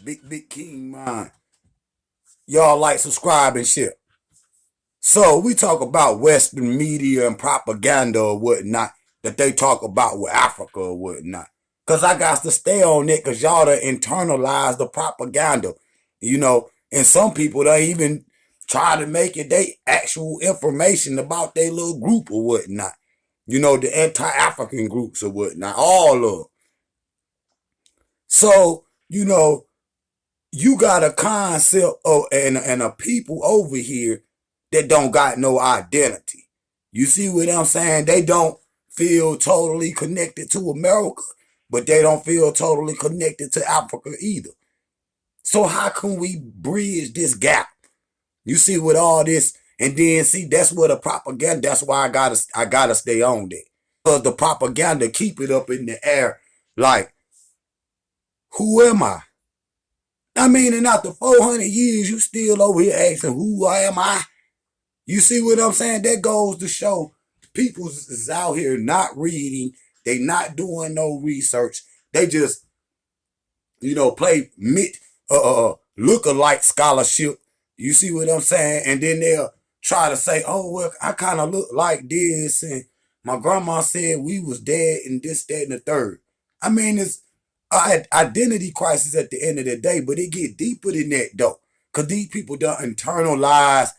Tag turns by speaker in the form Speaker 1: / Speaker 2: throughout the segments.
Speaker 1: Big King mine. Y'all like, subscribe, and share. So we talk about Western media and propaganda or whatnot that they talk about with Africa or whatnot. Cause I got to stay on it because y'all to internalize the propaganda, and some people they even try to make it they actual information about their little group or whatnot. The anti-African groups or whatnot, all of them. So, you got a concept of and a people over here that don't got no identity. You see what I'm saying? They don't feel totally connected to America, but they don't feel totally connected to Africa either. So how can we bridge this gap? You see with all this, and then see that's where the propaganda. That's why I gotta stay on that because the propaganda keep it up in the air. Like, who am I? I mean, and after 400 years, you still over here asking, who am I? You see what I'm saying? That goes to show people is out here not reading. They not doing no research. They just, play look-alike scholarship. You see what I'm saying? And then they'll try to say, oh, well, I kind of look like this. And my grandma said we was dead and this, that, and the third. I mean, it's identity crisis at the end of the day, but it get deeper than that, though. Because these people don't internalize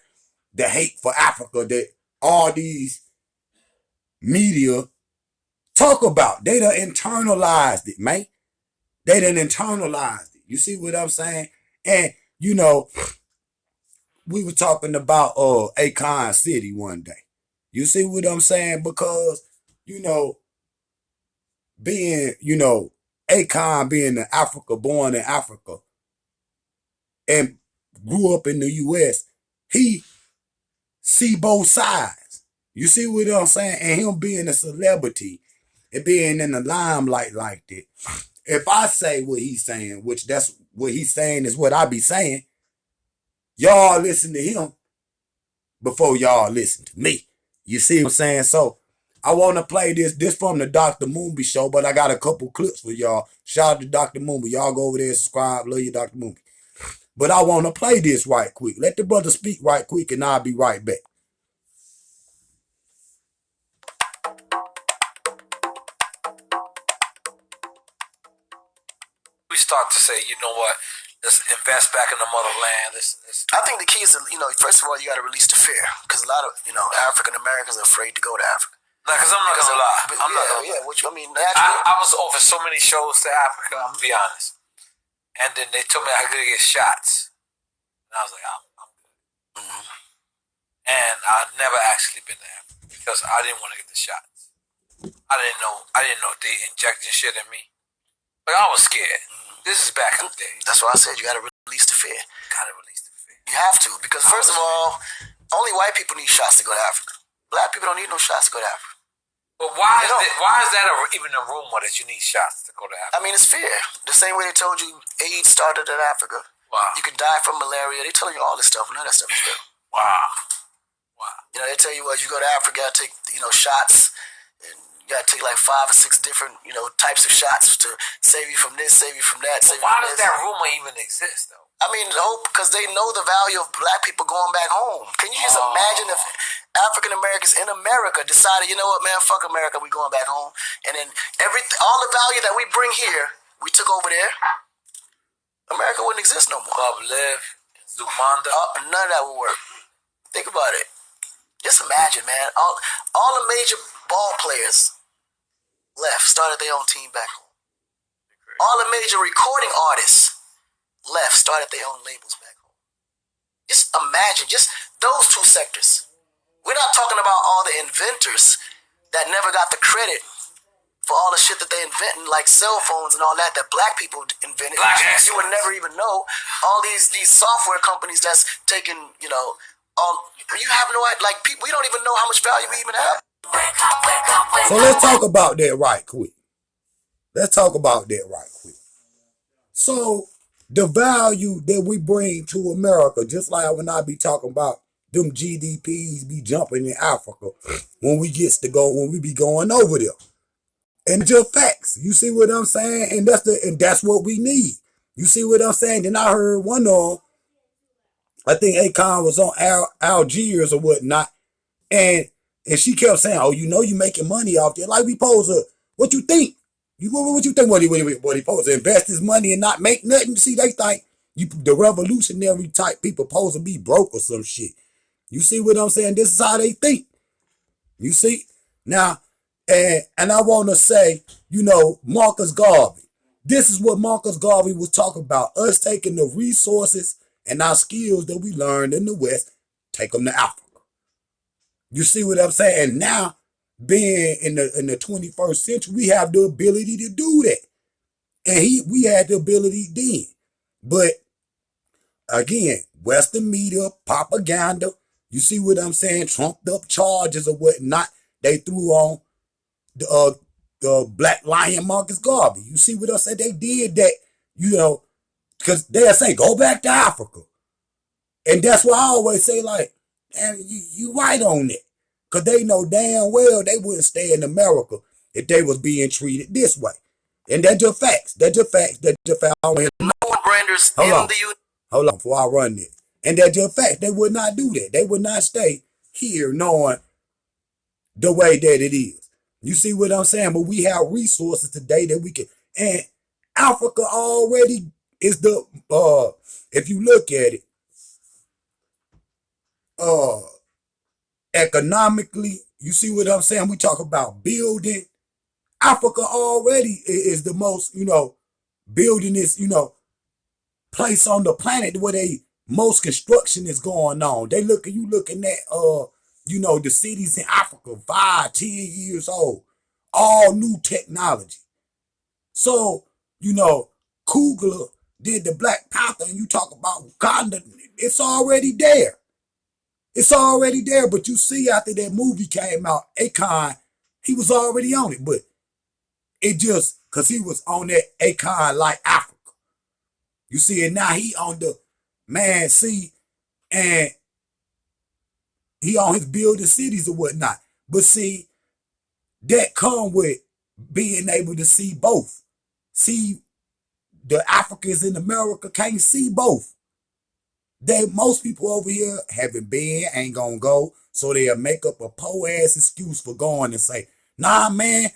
Speaker 1: the hate for Africa that all these media talk about. They done internalized it, man. They done internalized it. You see what I'm saying? And, we were talking about Akon City one day. You see what I'm saying? Because, being, Akon being an Africa, born in Africa, and grew up in the US, he see both sides. You see what I'm saying? And him being a celebrity and being in the limelight like that. If I say what he's saying, which that's what he's saying is what I be saying, y'all listen to him before y'all listen to me. You see what I'm saying? So I want to play this from the Dr. Moonby show, but I got a couple clips for y'all. Shout out to Dr. Moonby. Y'all go over there and subscribe. Love you, Dr. Moonby. But I want to play this right quick. Let the brother speak right quick, and I'll be right back.
Speaker 2: We start to say, you know what, let's invest back in the motherland. I think the key is, first of all, you got to release the fear. Because a lot of, African Americans are afraid to go to Africa. No, because I'm not going to lie. I'm not gonna lie. Which, naturally. I was over so many shows to Africa, I'm going to be honest. And then they told me I could get shots. And I was like, I'm good. Mm-hmm. And I'd never actually been there because I didn't want to get the shots. I didn't know they injected shit in me. But I was scared. This is back in the day. That's why I said you gotta release the fear. You have to, because first of all, only white people need shots to go to Africa. Black people don't need no shots to go to Africa. But why is that even a rumor that you need shots to go to Africa? I mean, it's fear. The same way they told you AIDS started in Africa. Wow. You could die from malaria. They telling you all this stuff, and none of that stuff is real. Wow. They tell you, well, you go to Africa, take, shots. You gotta take like 5 or 6 different, types of shots to save you from this, save you from that. Why does that rumor even exist, though? I mean, because they know the value of black people going back home. Can you just imagine if African Americans in America decided, you know what, man, fuck America, we going back home, and then all the value that we bring here, we took over there. America wouldn't exist no more. Club Live, Zumanda, none of that would work. Think about it. Just imagine, man. All the major ball players left, started their own team back home. All the major recording artists left, started their own labels back home. Just imagine, just those 2 sectors. We're not talking about all the inventors that never got the credit for all the shit that they invented, like cell phones and all that black people invented. You would never even know. All these software companies that's taking, you have no idea. Like, people, we don't even know how much value we even have.
Speaker 1: So let's talk about that right quick. So the value that we bring to America, just like when I be talking about them GDPs be jumping in Africa when we be going over there. And just facts. You see what I'm saying? And that's what we need. You see what I'm saying? Then I heard one of them, I think Akon was on Algiers or whatnot, and she kept saying, "Oh, you know, you making money off there. Like we supposed to. What you think? What you think? What he supposed to invest his money and not make nothing? See, they think the revolutionary type people supposed to be broke or some shit. You see what I'm saying? This is how they think. You see now, and I want to say, Marcus Garvey. This is what Marcus Garvey was talking about: us taking the resources and our skills that we learned in the West, take them to Africa. You see what I'm saying? And now, being in the 21st century, we have the ability to do that. And we had the ability then. But again, Western media, propaganda, you see what I'm saying? Trumped up charges or whatnot they threw on the Black Lion Marcus Garvey. You see what I'm saying? They did that, because they'll say, go back to Africa. And that's why I always say, like, man, you right on it. Because they know damn well they wouldn't stay in America if they was being treated this way. And that's just facts. That's just facts. That's just facts. No
Speaker 2: one branders in the union.
Speaker 1: Hold on, before I run it. And that's just facts. They would not do that. They would not stay here knowing the way that it is. You see what I'm saying? But we have resources today that we can. And Africa already is if you look at it, economically, you see what I'm saying? We talk about building. Africa already is the most, building this, place on the planet where most construction is going on. You looking at, the cities in Africa, 5, 10 years old, all new technology. So, Kugler did the Black Panther, and you talk about Wakanda, it's already there. It's already there, but you see after that movie came out, Akon, he was already on it, but it just, because he was on that Akon like Africa. You see, and now he on the Man See, and he on his building cities or whatnot. But see, that come with being able to see both. See, the Africans in America can't see both. Most people over here haven't been, ain't gonna go, so they'll make up a po-ass excuse for going and say, nah, man,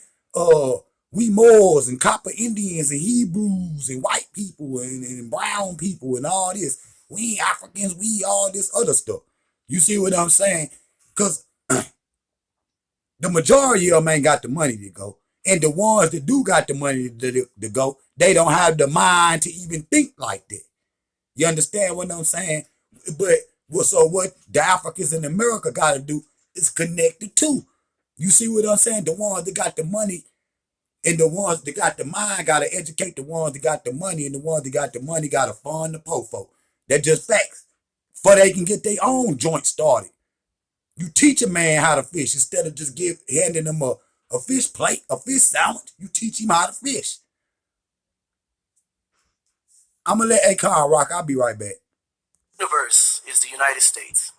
Speaker 1: we Moors and Copper Indians and Hebrews and white people and brown people and all this. We ain't Africans, we all this other stuff. You see what I'm saying? Because the majority of them ain't got the money to go. And the ones that do got the money to go, they don't have the mind to even think like that. You understand what I'm saying? But so what the Africans in America got to do is connected too. You see what I'm saying? The ones that got the money and the ones that got the mind got to educate the ones that got the money, and the ones that got the money got to fund the po folk. That's just facts. For they can get their own joint started. You teach a man how to fish instead of just handing him a fish plate, a fish sandwich. You teach him how to fish. I'm going to let Akon rock. I'll be right back.
Speaker 2: Universe is the United States.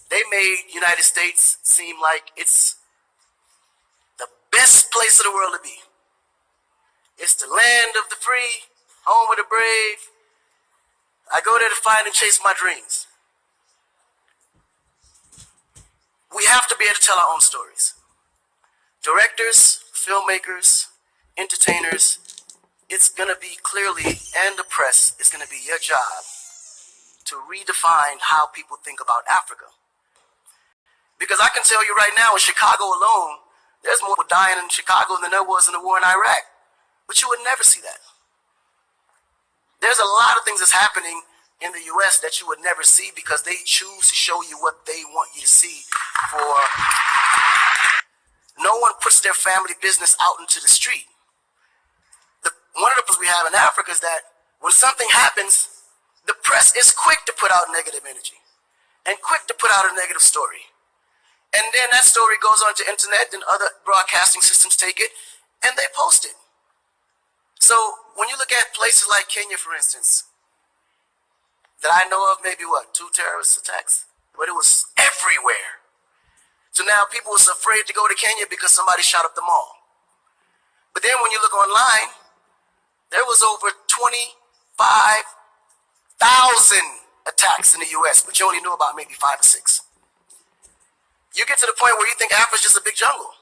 Speaker 2: They made United States seem like it's the best place of the world to be. It's the land of the free, home of the brave. I go there to find and chase my dreams. We have to be able to tell our own stories. Directors, filmmakers, entertainers, it's going to be clearly, and the press, it's going to be your job to redefine how people think about Africa. Because I can tell you right now, in Chicago alone, there's more people dying in Chicago than there was in the war in Iraq. But you would never see that. There's a lot of things that's happening in the U.S. that you would never see because they choose to show you what they want you to see. No one puts their family business out into the street. One of the problems we have in Africa is that when something happens, the press is quick to put out negative energy and quick to put out a negative story. And then that story goes on to internet, and other broadcasting systems take it and they post it. So when you look at places like Kenya, for instance, that I know of, maybe 2 terrorist attacks, but it was everywhere. So now people was afraid to go to Kenya because somebody shot up the mall. But then when you look online, there was over 12 25,000 attacks in the U.S., but you only knew about maybe 5 or 6. You get to the point where you think Africa's just a big jungle.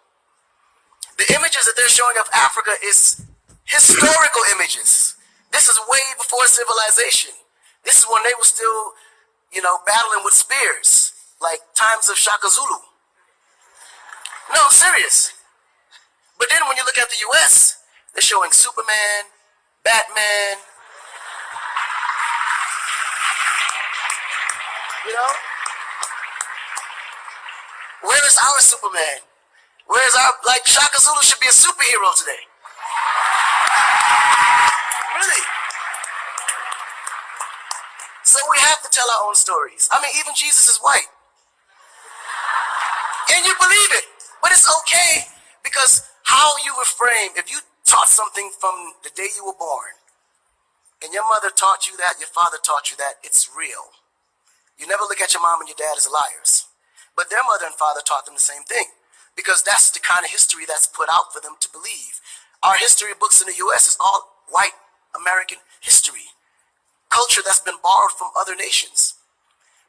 Speaker 2: The images that they're showing of Africa is historical images. This is way before civilization. This is when they were still, battling with spears, like times of Shaka Zulu. No, I'm serious. But then when you look at the U.S., they're showing Superman, Batman, Where is our Superman? Where is our, Shaka Zulu should be a superhero today. Really. So we have to tell our own stories. I mean, even Jesus is white. And you believe it. But it's okay, because how you reframe, if you taught something from the day you were born, and your mother taught you that, your father taught you that, it's real. You never look at your mom and your dad as liars. But their mother and father taught them the same thing, because that's the kind of history that's put out for them to believe. Our history books in the U.S. is all white American history, culture that's been borrowed from other nations.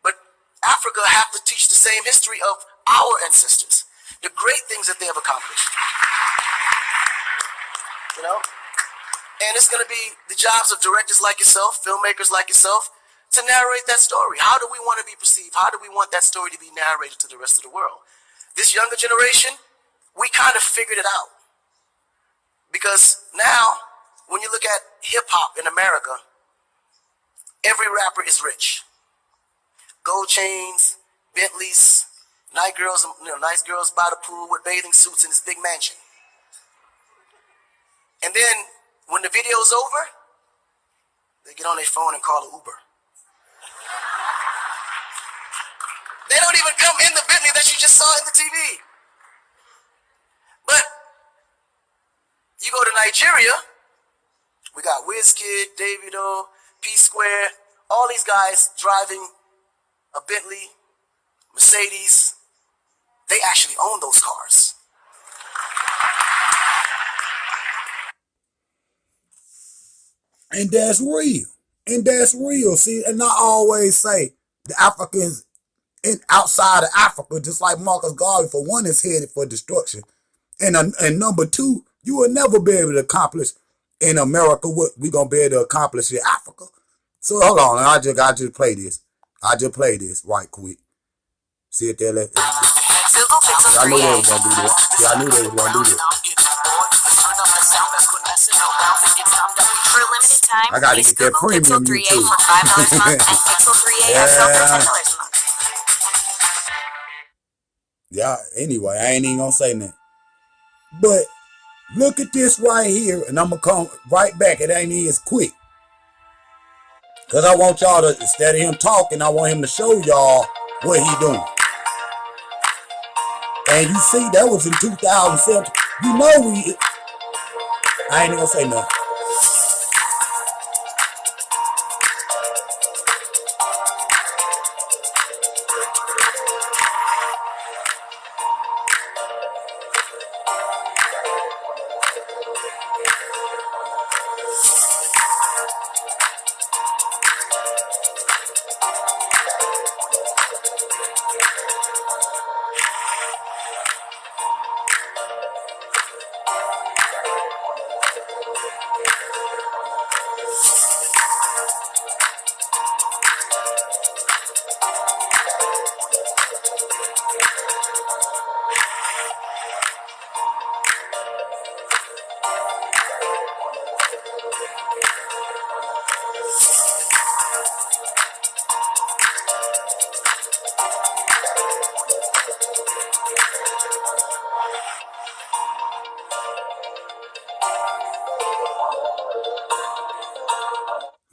Speaker 2: But Africa have to teach the same history of our ancestors, the great things that they have accomplished. And it's going to be the jobs of directors like yourself, filmmakers like yourself, to narrate that story. How do we want to be perceived? How do we want that story to be narrated to the rest of the world? This younger generation, we kind of figured it out. Because now, when you look at hip-hop in America, every rapper is rich. Gold chains, Bentleys, nice girls by the pool with bathing suits in this big mansion. And then, when the video's over, they get on their phone and call an Uber. They don't even come in the Bentley that you just saw in the TV. But you go to Nigeria, we got Wizkid, Davido, P-Square, all these guys driving a Bentley, Mercedes. They actually own those cars.
Speaker 1: And that's real. And that's real. See, and I always say the Africans outside of Africa, just like Marcus Garvey, for one, is headed for destruction. And number two, you will never be able to accomplish in America what we're going to be able to accomplish in Africa. So hold on, I just play this. I just play this right quick. See it there? I knew they were going to do this. Yeah, I knew they were going to do this.
Speaker 3: For a limited time,
Speaker 1: I got to get that premium
Speaker 3: Pixel 3A
Speaker 1: YouTube.
Speaker 3: for $5 a month and Pixel 3A XL for $10 a month.
Speaker 1: Yeah, anyway, I ain't even going to say nothing. But look at this right here, and I'm going to come right back. It ain't as quick. Because I want y'all to, instead of him talking, I want him to show y'all what he doing. And you see, that was in 2007. You know I ain't even going to say nothing.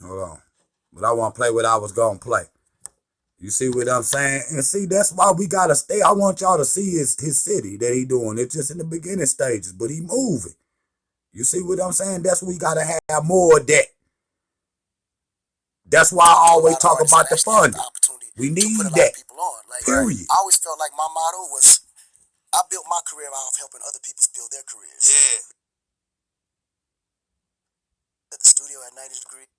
Speaker 1: Hold on. But I want to play what I was going to play. You see what I'm saying? And see, that's why we got to stay. I want y'all to see his city that he doing. It's just in the beginning stages, but he moving. You see what I'm saying? That's why we got to have more of that. That's why I always talk about the funding. We need that. Period.
Speaker 2: I always felt like my motto was, I built my career out of helping other people build their careers. Yeah. at the studio at 90 degrees.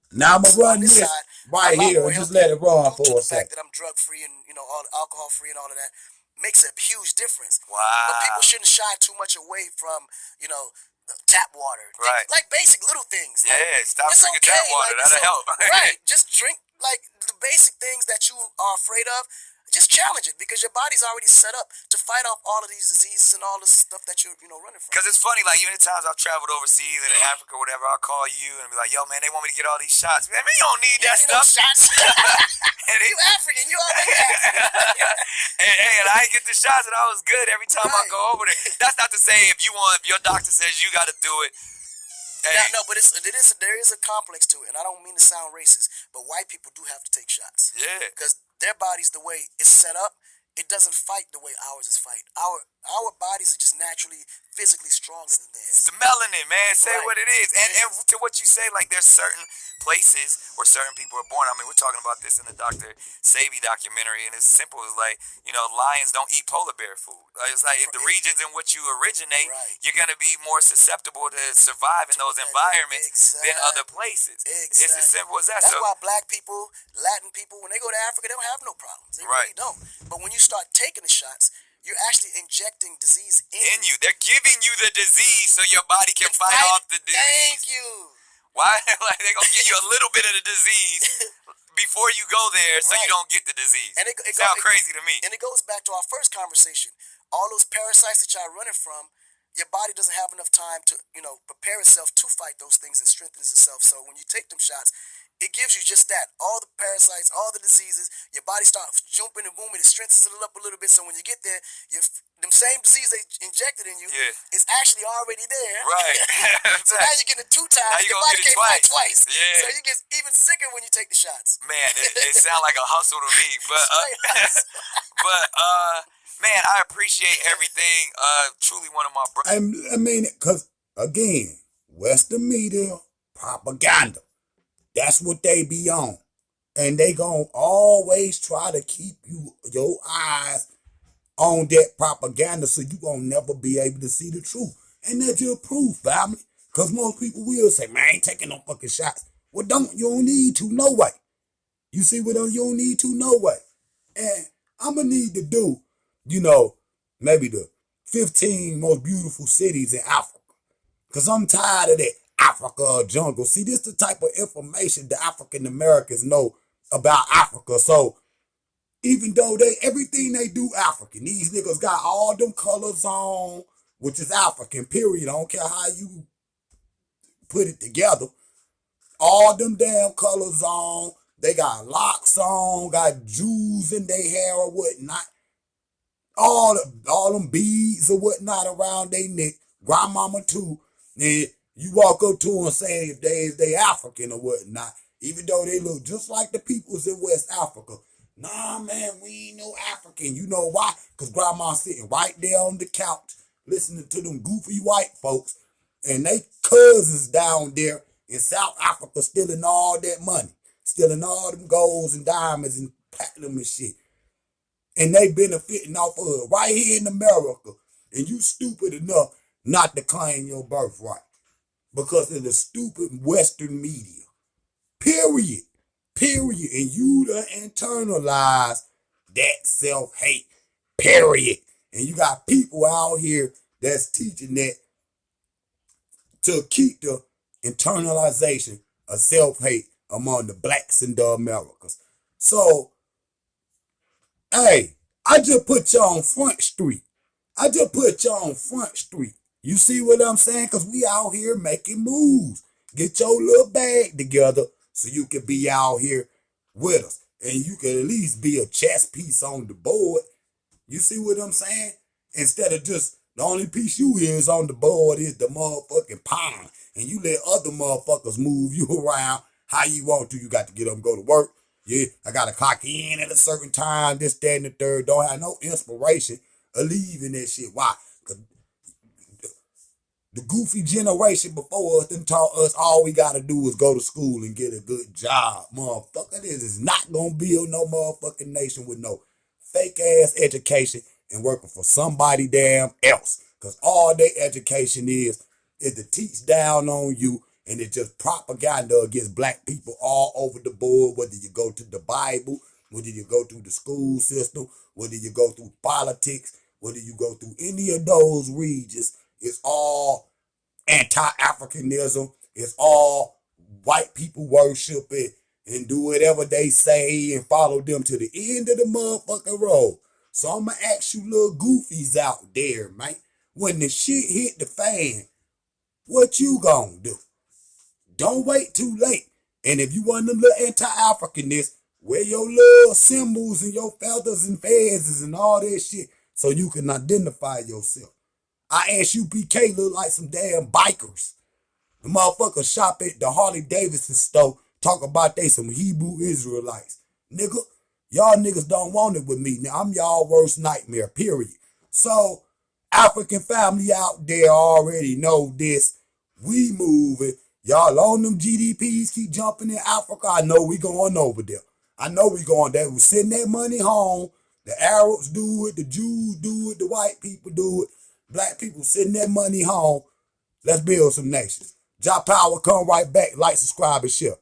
Speaker 1: Now I'm gonna run
Speaker 2: On this
Speaker 1: this
Speaker 2: side,
Speaker 1: right here and just let it run for a
Speaker 2: the fact
Speaker 1: second.
Speaker 2: that I'm drug free and all alcohol free and all of that makes a huge difference.
Speaker 4: Wow.
Speaker 2: But people shouldn't shy too much away from tap water,
Speaker 4: Right?
Speaker 2: like basic little things.
Speaker 4: Yeah,
Speaker 2: like,
Speaker 4: stop
Speaker 2: it's
Speaker 4: drinking
Speaker 2: okay.
Speaker 4: tap water.
Speaker 2: Like,
Speaker 4: That'll help.
Speaker 2: Right? Just drink like the basic things that you are afraid of. Just challenge it because your body's already set up to fight off all of these diseases and all this stuff that you're running from.
Speaker 4: Because it's funny, like even the times I've traveled overseas and in Africa or whatever, I'll call you and be like, yo, man, they want me to get all these shots. Man, you don't need that stuff.
Speaker 2: Shots.
Speaker 4: And
Speaker 2: You African. You already African.
Speaker 4: and I get the shots and I was good every time I go over there. That's not to say if your doctor says you got to do it. Hey.
Speaker 2: No, but there is a complex to it, and I don't mean to sound racist, but white people do have to take shots.
Speaker 4: Yeah.
Speaker 2: Because their bodies, the way it's set up, it doesn't fight the way ours is fight. Our bodies are just naturally, physically stronger than theirs.
Speaker 4: It's the melanin, man. Say
Speaker 2: Right.
Speaker 4: what it is. And to what you say, like there's certain places where certain people are born. I mean, we're talking about this in the Dr. Sabi documentary, and it's simple. It's like, lions don't eat polar bear food. It's like the regions in which you originate, you're going to be more susceptible to survive in those environments than other places.
Speaker 2: Exactly.
Speaker 4: It's as simple as that.
Speaker 2: That's why black people, Latin people, when they go to Africa, they don't have no problems. They really don't. But when you start taking the shots, you're actually injecting disease in
Speaker 4: you. They're giving you the disease so your body can fight off the disease.
Speaker 2: Thank you.
Speaker 4: Why? Like they're gonna give you a little bit of the disease before you go there, so you don't get the disease. And it sounds crazy to me.
Speaker 2: And it goes back to our first conversation. All those parasites that y'all running from, your body doesn't have enough time to prepare itself to fight those things and strengthen itself. So when you take them shots, it gives you just that. All the parasites, all the diseases, your body starts jumping and booming. It strengthens it up a little bit. So when you get there, them same disease they injected in you is actually already there.
Speaker 4: Right.
Speaker 2: So now you're getting it 2 times.
Speaker 4: Now
Speaker 2: your body can't fight twice.
Speaker 4: Yeah.
Speaker 2: So you get even sicker when you take the shots.
Speaker 4: Man, it sounds like a hustle to me. But man, I appreciate everything. Truly one of my brothers.
Speaker 1: I mean, because, again, Western media, propaganda. That's what they be on. And they gonna always try to keep your eyes on that propaganda so you gonna never be able to see the truth. And that's your proof, family. Because most people will say, man, I ain't taking no fucking shots. Well, you don't need to, no way. You see what you don't need to, no way. And I'm gonna need to do, maybe the 15 most beautiful cities in Africa. Because I'm tired of that Africa jungle. See, this is the type of information the African Americans know about Africa. So even though everything they do African, these niggas got all them colors on, which is African, period. I don't care how you put it together. All them damn colors on. They got locks on, got jewels in their hair or whatnot. All them beads or whatnot around their neck. Grandmama too. And you walk up to them and say if they African or whatnot, even though they look just like the peoples in West Africa. Nah, man, we ain't no African. You know why? Because grandma's sitting right there on the couch listening to them goofy white folks and they cousins down there in South Africa stealing all that money, stealing all them golds and diamonds and platinum and shit. And they benefiting off of it right here in America. And you stupid enough not to claim your birthright. Because of the stupid Western media. Period. And you done internalize that self-hate. Period. And you got people out here that's teaching that to keep the internalization of self-hate among the blacks in the Americas. So, hey, I just put you on Front Street. You see what I'm saying? Because we out here making moves. Get your little bag together so you can be out here with us. And you can at least be a chess piece on the board. You see what I'm saying? Instead of just the only piece you hear is on the board is the motherfucking pawn. And you let other motherfuckers move you around how you want to. You got to get up and go to work. Yeah, I got to clock in at a certain time, this, that, and the third. Don't have no inspiration of leaving that shit. Why? Because the goofy generation before us done taught us all we got to do is go to school and get a good job. Motherfucker, this is not going to build no motherfucking nation with no fake-ass education and working for somebody damn else. Because all their education is is to teach down on you, and it's just propaganda against black people all over the board, whether you go to the Bible, whether you go through the school system, whether you go through politics, whether you go through any of those regions. It's all anti-Africanism. It's all white people worship it and do whatever they say and follow them to the end of the motherfucking road. So I'm going to ask you little goofies out there, man. When the shit hit the fan, what you gonna do? Don't wait too late. And if you want them little anti-Africanists, wear your little symbols and your feathers and fezzes and all that shit so you can identify yourself. I ask you, PK look like some damn bikers. The motherfuckers shop at the Harley Davidson store, talk about they some Hebrew Israelites. Nigga, y'all niggas don't want it with me. Now, I'm y'all worst nightmare, period. So, African family out there already know this. We moving. Y'all on them GDPs keep jumping in Africa. I know we going over there. I know we going there. We send that money home. The Arabs do it. The Jews do it. The white people do it. Black people send that money home. Let's build some nations. Job Power, come right back. Like, subscribe, and share.